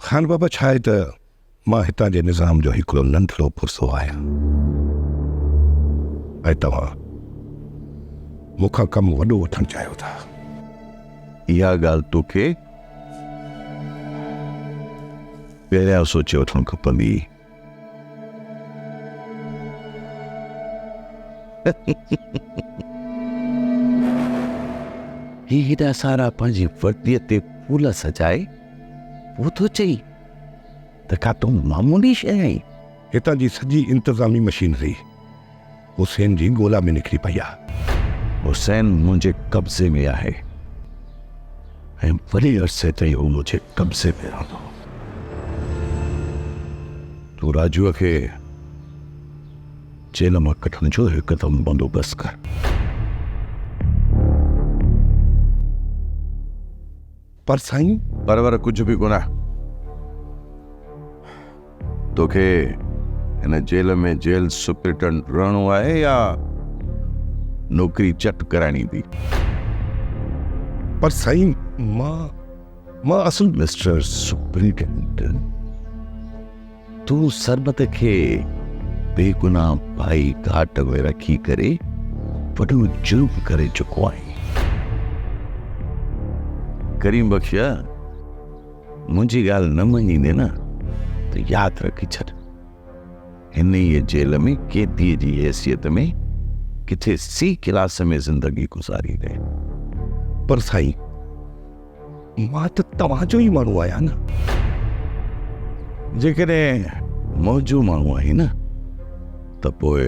खान बाबा छा आहे त मां हितां जे निज़ाम जो हिकिड़ो नंढड़ो पुरसो आहियां ऐं तव्हां मूंखां कमु वॾो वठणु चाहियो था। इहा ॻाल्हि तोखे पहिरियां सोचे वठणु खपंदी। ही हेॾा सारा पंहिंजी वर्दीअ ते फूल सजाए वो तो चई त का तूं मामूली शइ आहीं? हितां जी सॼी इंतज़ामी मशीनरी हुसैन जी ॻोल्हा में निकिरी पई आहे। हुसैन मुंहिंजे कब्ज़े में आहे ऐं वॾे अरसे ताईं हू मुंहिंजे कब्ज़े में रहंदो। तूं राजूअ खे जेल मां कढण जो हिकदमि बंदोबस्तु कर। पर साईं पर कुझु बि कोन आहे। तोखे हिन जेल में जेल सुप्रिटेंडेंट रहणो आहे या नौकरी चट कराइणी थी? पर साईं मां असुल मिस्टर सुप्रिटेंडेंट, तूं सरबत खे बेगुनाह भाई घाट में रखी करे वॾो जुर्म करे चुको आहीं। करीम बख्शिया, मुंहिंजी ॻाल्हि न मञींदे न त यादि रखी छॾ, हिन ई जेल में कैदीअ जी हैसियत में किथे सी क्लास में ज़िंदगी गुज़ारी रहे। पर साईं मां त तव्हांजो ई माण्हू आहियां न। जेकॾहिं मौजू माण्हू आहीं न त पोइ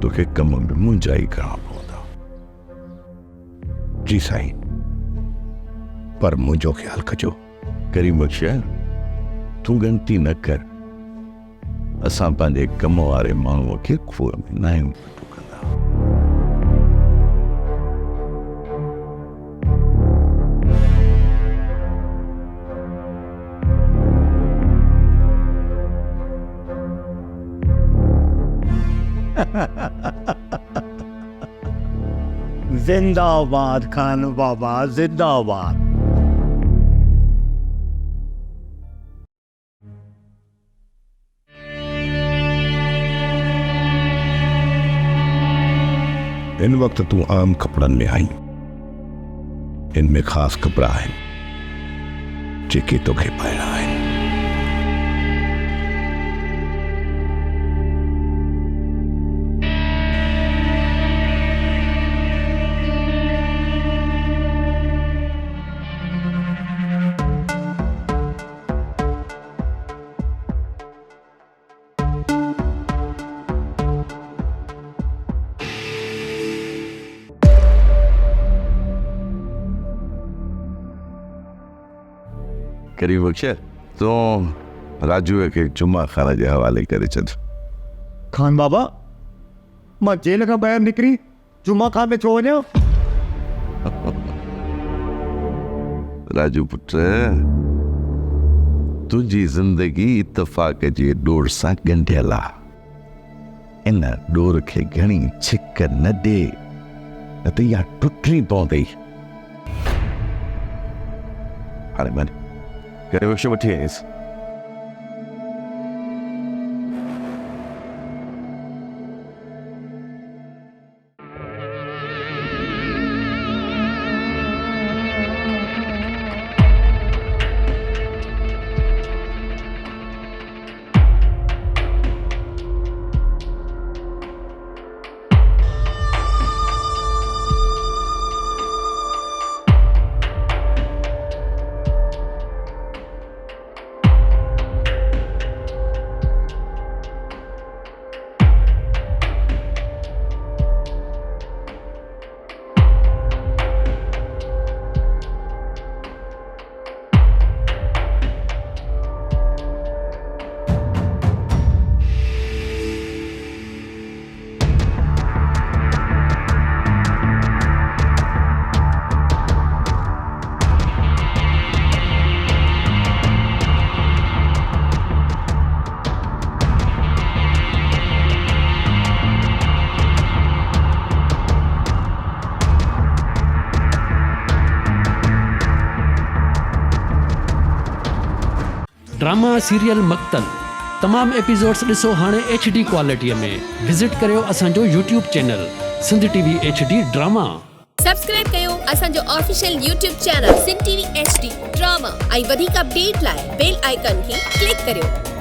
तोखे कम में मुंहिंजा ई करणा पवंदा। जी साईं, पर मुंहिंजो ख्यालु कजो। करीम बख्शिया, तूं ग़लती न कर। असां पंहिंजे कम वारे माण्हूअ खे खूह में न आहियूं टुकंदा। जिंदाबाद खान बाबा, जिंदाबाद। इन वक्त तूं आम कपड़नि में आई, इनमें ख़ासि कपिड़ा आहिनि जेके तोखे पाइणा आहिनि। करीम बख्शिया, तो राजू के जुम्मा खाना जे हवाले करे छॾ। खान बाबा, मां जेल खां ॿाहिरि निकिरी जुम्मा खान में छो वञा? राजू पुट, तुंहिंजी ज़िंदगी इत्तफ़ाक़ जे डोर सां ॻंढियल आहे। इन डोर खे घणी छिक न ॾे, न त इहा टुटणी पवंदी। हाणे मन करे वठी वठी आईस। ड्रामा सीरियल मक्तल तमाम एपिसोड्स ॾिसो हाणे HD क्वालिटीअ में। विज़िट करियो असांजो YouTube channel Sindh TV HD drama. Subscribe कयो असांजो official YouTube channel Sindh TV HD drama ऐं वधीक अपडेट लाइ बेल आइकन खे क्लिक करियो।